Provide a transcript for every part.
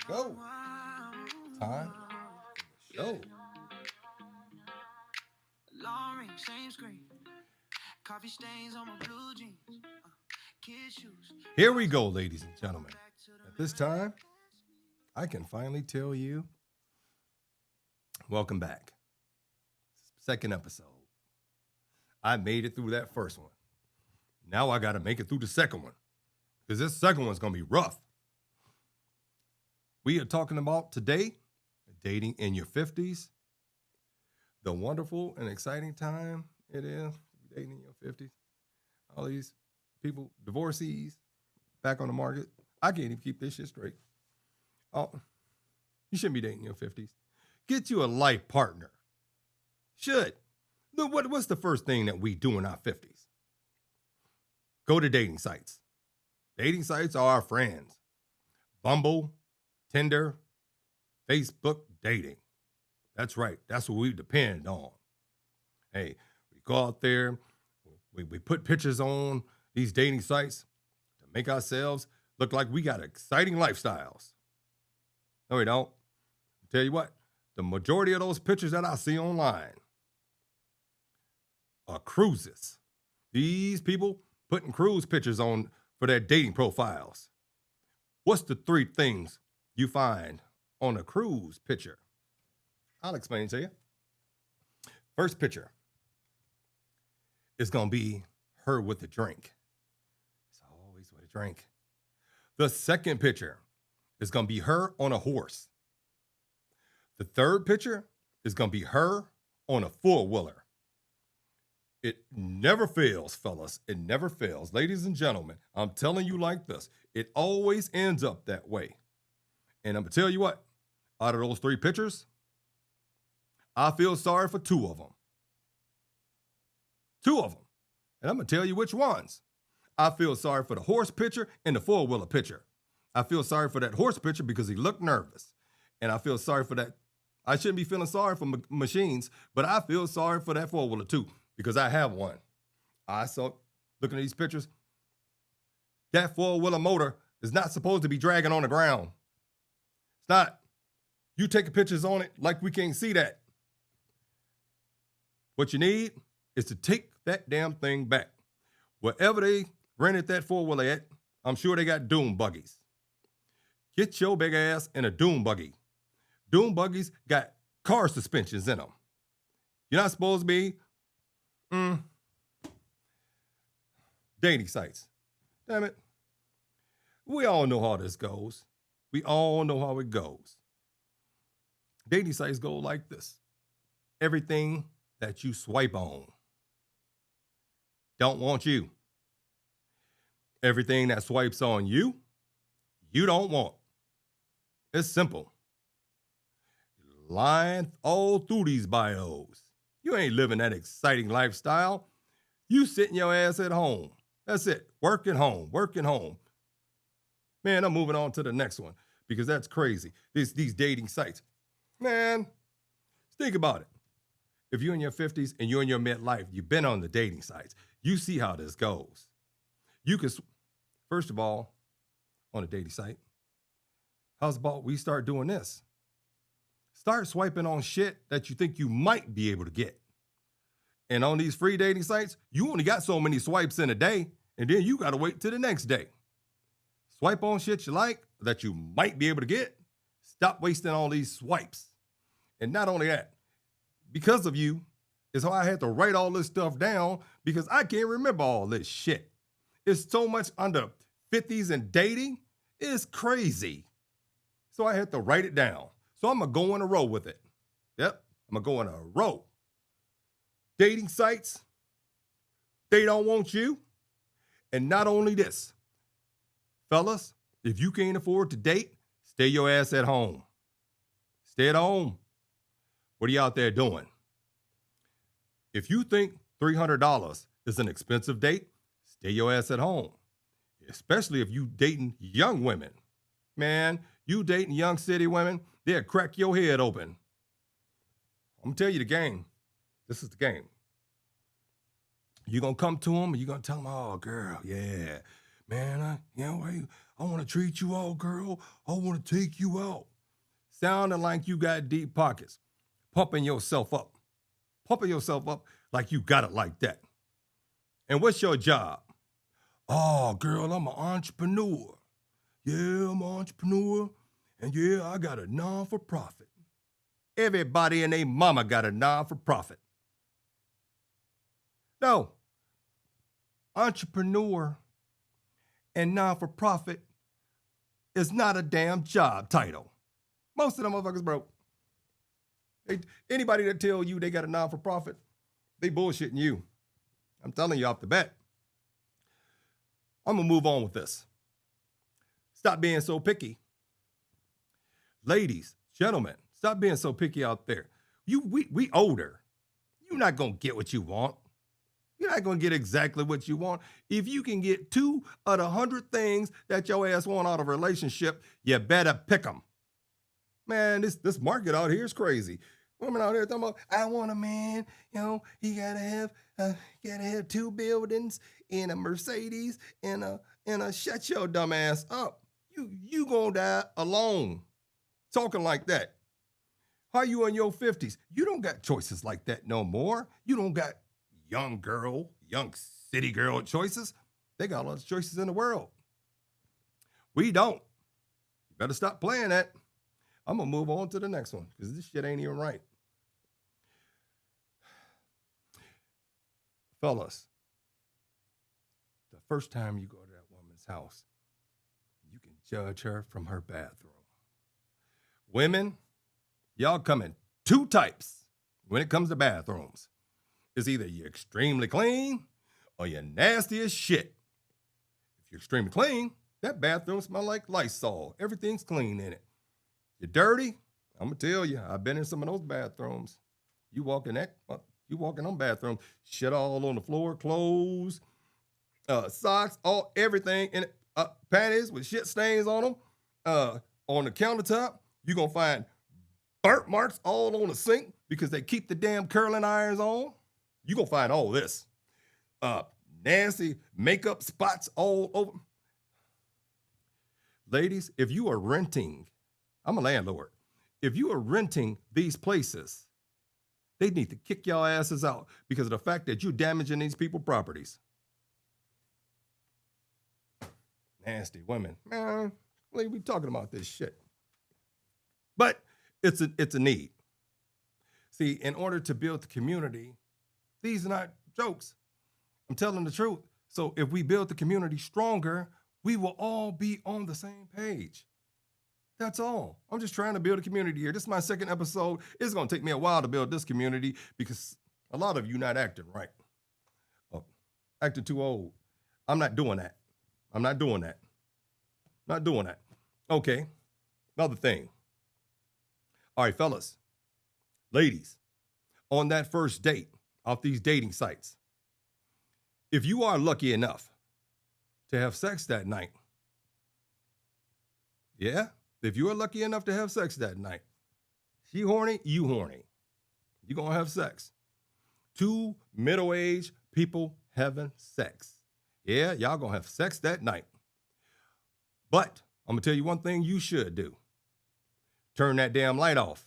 Go. Time. Show. Long ring, same screen. Coffee stains on my blue jeans. Kid shoes. Here we go, ladies and gentlemen. At this time, I can finally tell you, welcome back. Second episode. I made it through that first one. Now I got to make it through the second one, because this second one's going to be rough. We are talking about today dating in your 50s, the wonderful and exciting time it is to be dating in your 50s. All these people, divorcees, back on the market. I can't even keep this shit straight. Oh, you shouldn't be dating in your 50s. Get you a life partner. Should. Look, what's the first thing that we do in our 50s? Go to dating sites. Dating sites are our friends. Bumble, Tinder, Facebook dating. That's right. That's what we depend on. Hey, we go out there, we put pictures on these dating sites to make ourselves look like we got exciting lifestyles. No, we don't. I'll tell you what, the majority of those pictures that I see online are cruises. These people putting cruise pictures on for their dating profiles. What's the three things you find on a cruise picture? I'll explain it to you. First picture is going to be her with a drink. It's always with a drink. The second picture is going to be her on a horse. The third picture is going to be her on a four-wheeler. It never fails, fellas. It never fails. Ladies and gentlemen, I'm telling you like this. It always ends up that way. And I'm going to tell you what, out of those three pictures, I feel sorry for two of them. Two of them. And I'm going to tell you which ones. I feel sorry for the horse picture and the four-wheeler picture. I feel sorry for that horse picture because he looked nervous. And I feel sorry for that. I shouldn't be feeling sorry for machines, but I feel sorry for that four-wheeler too, because I have one. I saw, looking at these pictures, that four-wheeler motor is not supposed to be dragging on the ground. It's not. You taking pictures on it like we can't see that. What you need is to take that damn thing back. Wherever they rented that four-wheeler at, I'm sure they got dune buggies. Get your big ass in a dune buggy. Dune buggies got car suspensions in them. You're not supposed to be dating sites. Damn it. We all know how this goes. We all know how it goes. Dating sites go like this. Everything that you swipe on don't want you. Everything that swipes on you, you don't want. It's simple. Lying all through these bios. You ain't living that exciting lifestyle. You sitting your ass at home. That's it. Working home, working home. Man, I'm moving on to the next one because that's crazy. These dating sites. Man, think about it. If you're in your 50s and you're in your midlife, you've been on the dating sites. You see how this goes. You can, first of all, on a dating site, how's about we start doing this? Start swiping on shit that you think you might be able to get. And on these free dating sites, you only got so many swipes in a day, and then you got to wait till the next day. Swipe on shit you like that you might be able to get. Stop wasting all these swipes. And not only that, because of you is how I had to write all this stuff down because I can't remember all this shit. It's so much under 50s and dating. It's crazy. So I had to write it down. So I'm going to go in a row with it. Yep, I'm going to go in a row. Dating sites, they don't want you. And not only this, fellas, if you can't afford to date, stay your ass at home. Stay at home. What are you out there doing? If you think $300 is an expensive date, stay your ass at home. Especially if you dating young women. Man, you dating young city women, they'll crack your head open. I'm going to tell you the game. This is the game. You're going to come to them and you're going to tell them, oh, girl, yeah. Man, I want to treat you out, girl. I want to take you out. Sounding like you got deep pockets, pumping yourself up like you got it like that. And what's your job? Oh, girl, I'm an entrepreneur. Yeah, I'm an entrepreneur. And yeah, I got a non-for-profit. Everybody and their mama got a non-for-profit. No, entrepreneur and non-for-profit is not a damn job title. Most of them motherfuckers broke. Anybody that tell you they got a non-for-profit, they bullshitting you. I'm telling you off the bat. I'm going to move on with this. Stop being so picky. Ladies, gentlemen, stop being so picky out there. We older. You're not going to get what you want. You're not going to get exactly what you want. If you can get 2 of the 100 things that your ass want out of a relationship, you better pick them. Man, this market out here is crazy. Women out here talking about, I want a man, he gotta have 2 buildings and a Mercedes and a shut your dumb ass up. You gonna die alone. Talking like that. How you in your 50s? You don't got choices like that no more. You don't got young city girl choices. They got all the choices in the world. We don't. You better stop playing that. I'm going to move on to the next one because this shit ain't even right. Fellas, the first time you go to that woman's house, you can judge her from her bathroom. Women, y'all come in 2 types when it comes to bathrooms. It's either you're extremely clean or you're nasty as shit. If you're extremely clean, that bathroom smells like Lysol. Everything's clean in it. You're dirty, I'm going to tell you, I've been in some of those bathrooms. You walk in them bathrooms, shit all on the floor, clothes, socks, everything, and panties with shit stains on them. On the countertop, you're going to find burnt marks all on the sink because they keep the damn curling irons on. You're going to find all this. Nasty makeup spots all over. Ladies, if you are renting, I'm a landlord. If you are renting these places, they need to kick your asses out because of the fact that you're damaging these people's properties. Nasty women. Man, we talking about this shit. But it's a need. See, in order to build the community, these are not jokes. I'm telling the truth. So if we build the community stronger, we will all be on the same page. That's all. I'm just trying to build a community here. This is my 2nd episode. It's going to take me a while to build this community because a lot of you not acting right. Acting too old. I'm not doing that. Not doing that. Okay. Another thing. All right, fellas, ladies, on that first date off these dating sites, if you are lucky enough to have sex that night, yeah, if you are lucky enough to have sex that night, she horny, you horny. You're going to have sex. 2 middle-aged people having sex. Yeah, y'all going to have sex that night. But I'm going to tell you one thing you should do. Turn that damn light off.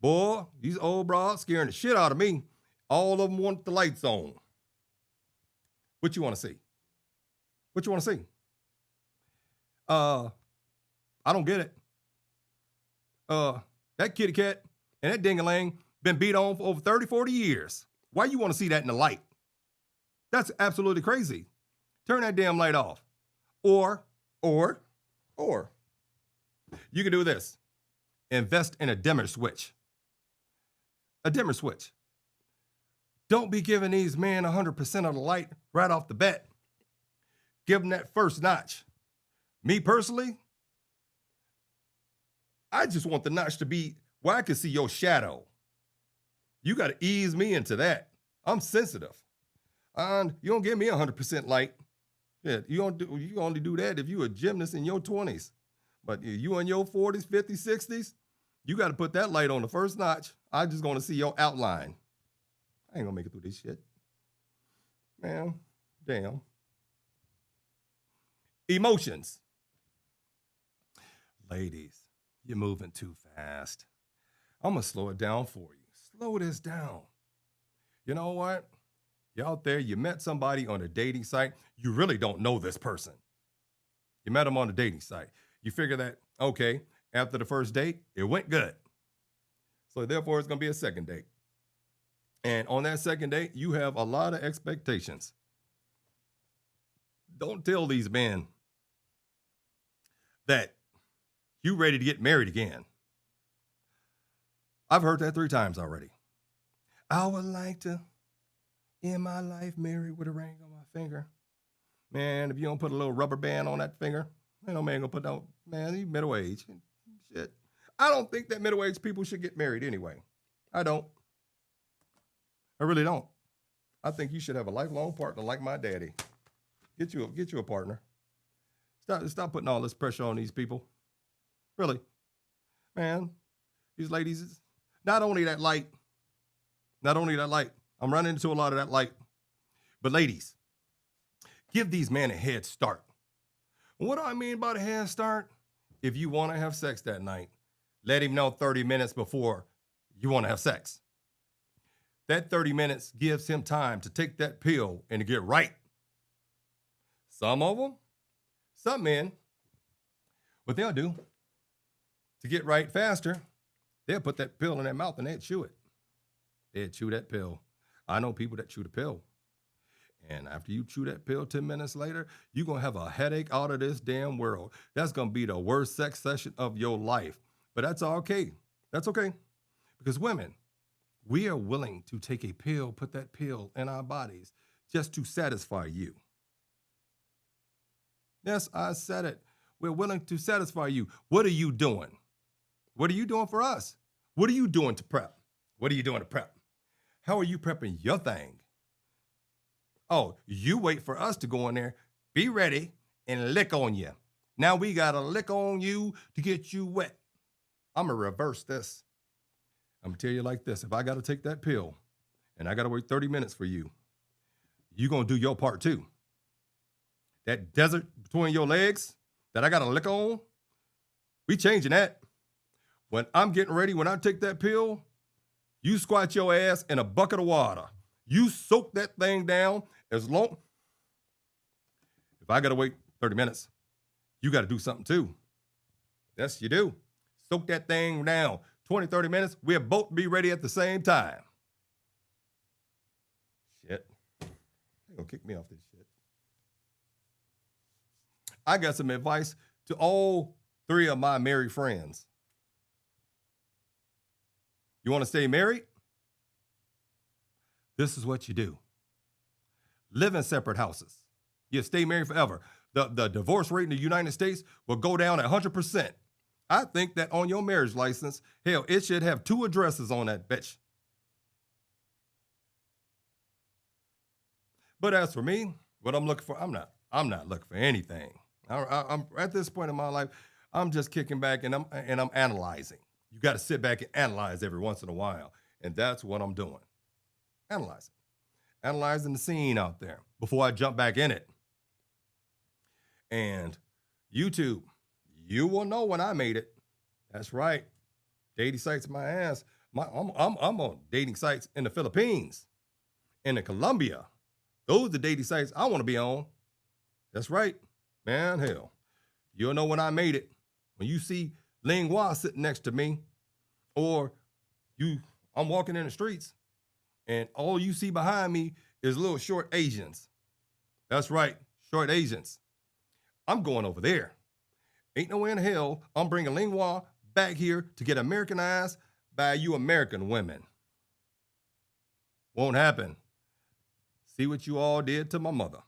Boy, these old broads scaring the shit out of me. All of them want the lights on. What you want to see? I don't get it. That kitty cat and that ding-a-ling been beat on for over 30, 40 years. Why you want to see that in the light? That's absolutely crazy. Turn that damn light off. Or, you can do this. Invest in a dimmer switch. A dimmer switch. Don't be giving these men 100% of the light right off the bat. Give them that first notch. Me personally, I just want the notch to be where I can see your shadow. You got to ease me into that. I'm sensitive. And you don't give me 100% light. Yeah, you only do that if you're a gymnast in your 20s. But you in your 40s, 50s, 60s, you got to put that light on the first notch. I'm just going to see your outline. I ain't going to make it through this shit. Man, damn. Emotions. Ladies, you're moving too fast. I'm going to slow it down for you. Slow this down. You know what? You're out there, you met somebody on a dating site. You really don't know this person. You met them on a dating site. You figure that, okay, after the first date, it went good. So therefore, it's going to be a second date. And on that second date, you have a lot of expectations. Don't tell these men that you ready to get married again. I've heard that 3 times already. I would like to end my life married with a ring on my finger. Man, if you don't put a little rubber band on that finger, ain't no man gonna put no, man, he's middle age. Shit. I don't think that middle-aged people should get married anyway. I don't. I really don't. I think you should have a lifelong partner like my daddy. Get you a partner. Stop putting all this pressure on these people. Really. Man, these ladies, not only that light. I'm running into a lot of that light. But ladies, give these men a head start. What do I mean by a head start? If you want to have sex that night, let him know 30 minutes before you want to have sex. That 30 minutes gives him time to take that pill and to get right. Some men, what they'll do to get right faster, they'll put that pill in their mouth and they'll chew it. They'll chew that pill. I know people that chew the pill. And after you chew that pill 10 minutes later, you're going to have a headache out of this damn world. That's going to be the worst sex session of your life. But that's okay. That's okay. Because women, we are willing to take a pill, put that pill in our bodies just to satisfy you. Yes, I said it. We're willing to satisfy you. What are you doing? What are you doing for us? What are you doing to prep? What are you doing to prep? How are you prepping your thing? Oh, you wait for us to go in there, be ready, and lick on you. Now we got to lick on you to get you wet. I'm going to reverse this. I'm going to tell you like this. If I got to take that pill and I got to wait 30 minutes for you, you're going to do your part too. That desert between your legs that I got to lick on, we changing that. When I'm getting ready, when I take that pill, you squat your ass in a bucket of water. You soak that thing down as long. If I got to wait 30 minutes, you got to do something too. Yes, you do. Soak that thing down. 20, 30 minutes, we'll both be ready at the same time. Shit. They're going to kick me off this shit. I got some advice to all 3 of my married friends. You want to stay married? This is what you do. Live in separate houses. You stay married forever. The divorce rate in the United States will go down at 100%. I think that on your marriage license, hell, it should have 2 addresses on that bitch. But as for me, what I'm looking for, I'm not looking for anything. I'm at this point in my life, I'm just kicking back and I'm analyzing. You got to sit back and analyze every once in a while, and that's what I'm doing. Analyzing the scene out there before I jump back in it. And YouTube, you will know when I made it. That's right. Dating sites, my ass. I'm on dating sites in the Philippines and in Colombia. Those are the dating sites I want to be on. That's right. Man, hell. You'll know when I made it. When you see Lingua sitting next to me, or I'm walking in the streets, and all you see behind me is little short Asians. That's right, short Asians. I'm going over there. Ain't no way in hell I'm bringing Lingua back here to get Americanized by you American women. Won't happen. See what you all did to my mother.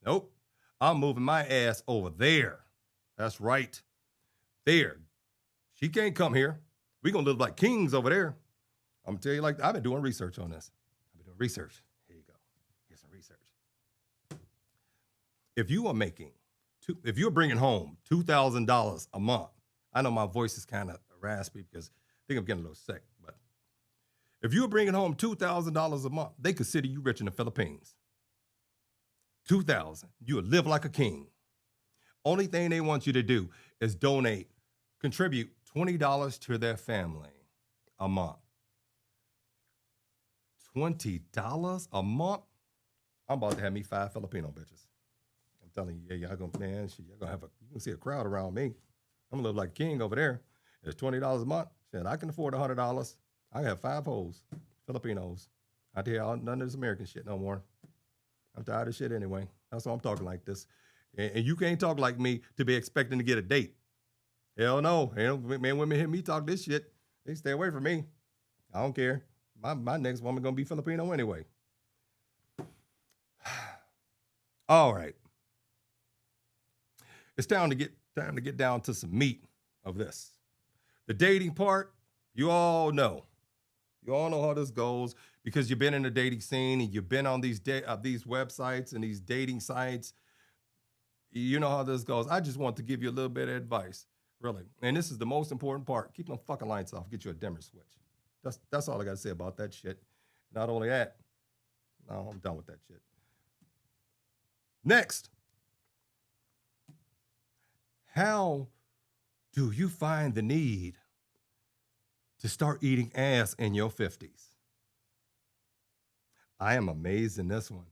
Nope. I'm moving my ass over there. That's right. There. She can't come here. We're going to live like kings over there. I'm going to tell you like, I've been doing research on this. Here you go. Here's some research. If you're bringing home $2,000 a month, I know my voice is kind of raspy because I think I'm getting a little sick, but if you're bringing home $2,000 a month, they consider you rich in the Philippines. $2,000. You would live like a king. Only thing they want you to do is donate contribute $20 to their family a month. $20 a month? I'm about to have me 5 Filipino bitches. I'm telling you, yeah, y'all gonna, man, shit, y'all gonna have you can see a crowd around me. I'm gonna live like a king over there. It's $20 a month. Shit, I can afford $100. I have 5 hoes, Filipinos. I tell y'all, none of this American shit no more. I'm tired of shit anyway. That's why I'm talking like this. And you can't talk like me to be expecting to get a date. Hell no. Man, women hear me talk this shit, they stay away from me. I don't care. My next woman gonna be Filipino anyway. All right. It's time to get down to some meat of this. The dating part, you all know. You all know how this goes because you've been in the dating scene and you've been on these websites and these dating sites. You know how this goes. I just want to give you a little bit of advice, really. And this is the most important part. Keep them fucking lights off. Get you a dimmer switch. That's all I got to say about that shit. Not only that, no, I'm done with that shit. Next, how do you find the need to start eating ass in your 50s? I am amazed in this one.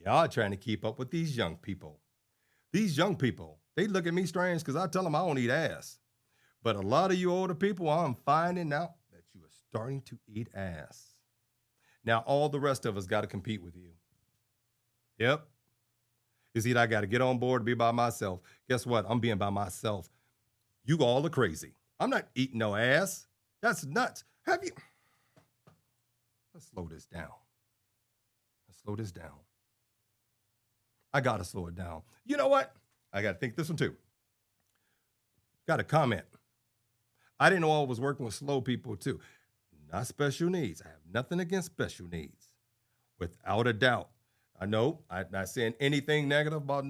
Y'all trying to keep up with these young people. These young people, they look at me strange because I tell them I don't eat ass. But a lot of you older people, I'm finding out that you are starting to eat ass. Now, all the rest of us got to compete with you. Yep. It's either I got to get on board or be by myself. Guess what? I'm being by myself. You all are crazy. I'm not eating no ass. That's nuts. Have you? Let's slow this down. I got to slow it down. You know what? I got to think this one too. Got a comment. I didn't know I was working with slow people too. Not special needs. I have nothing against special needs. Without a doubt. I know I'm not saying anything negative about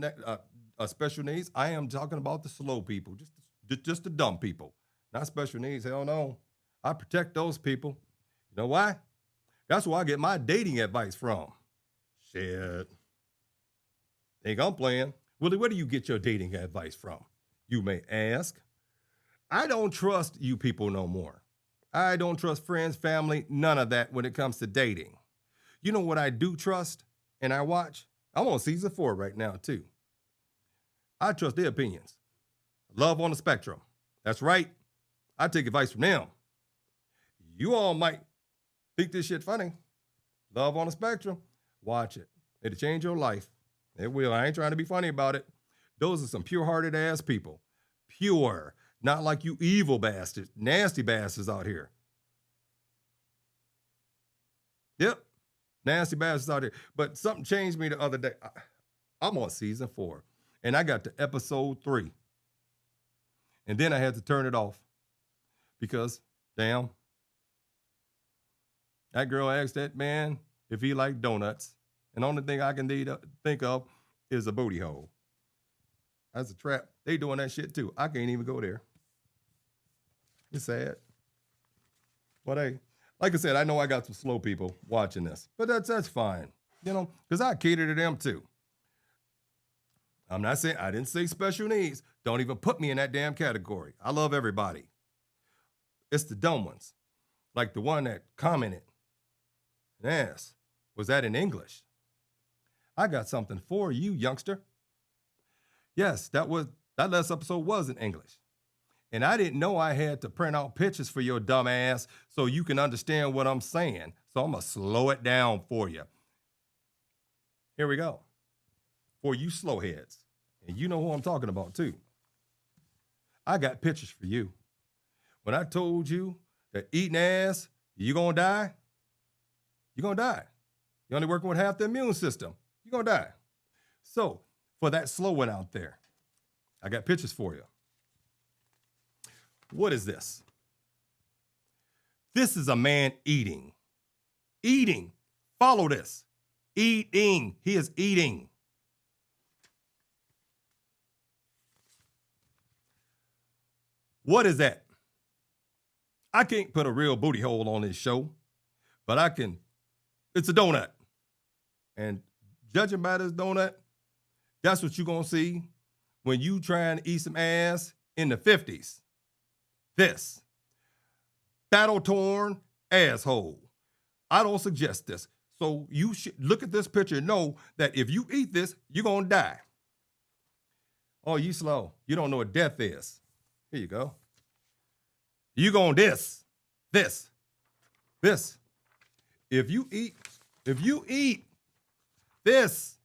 special needs. I am talking about the slow people, just the dumb people. Not special needs. Hell no. I protect those people. You know why? That's where I get my dating advice from. Shit. Think I'm playing. Willie, where do you get your dating advice from? You may ask. I don't trust you people no more. I don't trust friends, family, none of that when it comes to dating. You know what I do trust and I watch? I'm on season 4 right now, too. I trust their opinions. Love on the spectrum. That's right. I take advice from them. You all might think this shit funny. Love on the spectrum. Watch it. It'll change your life. It will. I ain't trying to be funny about it. Those are some pure-hearted ass people. Pure. Not like you evil bastards, nasty bastards out here. Yep. Nasty bastards out here. But something changed me the other day. I'm on season 4. And I got to episode 3. And then I had to turn it off. Because, damn. That girl asked that man if he liked donuts. And the only thing I can think of is a booty hole. That's a trap. They doing that shit too. I can't even go there. It's sad. But hey, like I said, I know I got some slow people watching this. But that's fine. You know, because I cater to them too. I'm not saying, I didn't say special needs. Don't even put me in that damn category. I love everybody. It's the dumb ones. Like the one that commented and asked, was that in English? I got something for you, youngster. Yes, that last episode was in English. And I didn't know I had to print out pictures for your dumb ass so you can understand what I'm saying. So I'm going to slow it down for you. Here we go. For you slow heads. And you know who I'm talking about too. I got pictures for you. When I told you that eating ass, you're going to die, you're going to die. You're only working with half the immune system. You're going to die. So for that slow one out there, I got pictures for you. What is this? This is a man eating. Eating. Follow this. Eating. He is eating. What is that? I can't put a real booty hole on this show, but I can. It's a donut. And judging by this donut, that's what you're going to see when you try and eat some ass in the 50s. this. Battle torn asshole. I don't suggest this. So you should look at this picture and know that if you eat this, you're going to die. Oh, you slow. You don't know what death is. Here you go. You going this. If you eat this,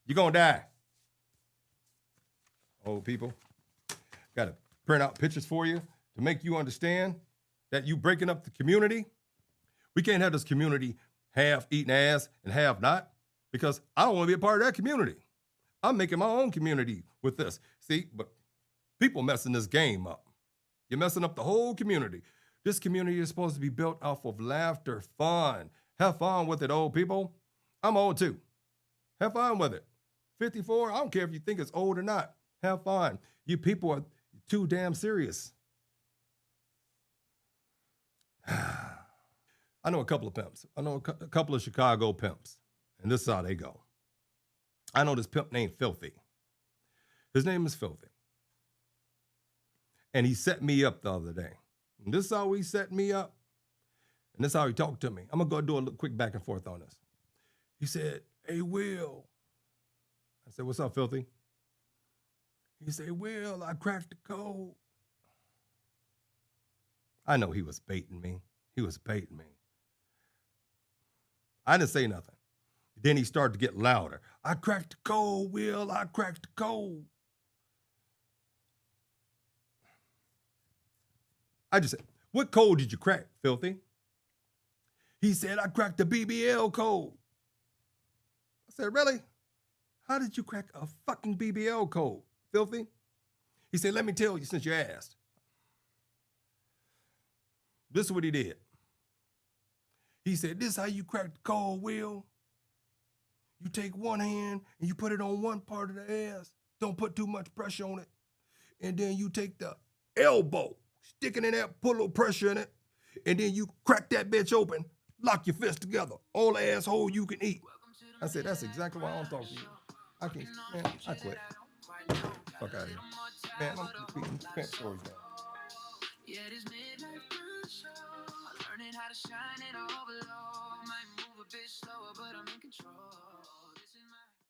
you're going to die. Old people, got to print out pictures for you to make you understand that you breaking up the community. We can't have this community half eating ass and half not, because I don't want to be a part of that community. I'm making my own community with this. See, but people messing this game up. You're messing up the whole community. This community is supposed to be built off of laughter, fun. Have fun with it, old people. I'm old too. Have fun with it. 54, I don't care if you think it's old or not. Have fun. You people are too damn serious. I know a couple of pimps. I know a couple of Chicago pimps, and this is how they go. I know this pimp named Filthy. His name is Filthy. And he set me up the other day. And this is how he set me up. And this is how he talked to me. I'm going to go do a little quick back and forth on this. He said, "Hey, Will." I said, "What's up, Filthy?" He said, "Will, I cracked the code." I know he was baiting me. I didn't say nothing. Then he started to get louder. "I cracked the code, Will. I cracked the code." I just said, "What code did you crack, Filthy?" He said, "I cracked the BBL code." I said, "Really? How did you crack a fucking BBL code, Filthy?" He said, "Let me tell you since you asked." This is what he did. He said, "This is how you crack the code, Will. You take one hand and you put it on one part of the ass. Don't put too much pressure on it. And then you take the elbow, stick it in there, put a little pressure in it, and then you crack that bitch open, lock your fist together. All the asshole you can eat." I said, "That's exactly why I don't talk to you. I can't, man, I quit. Fuck out of here. Man, I'm repeating pimp stories now." Yeah, this midlife crucial. Learning how to shine it all below. Might move a bit slower, but I'm in control.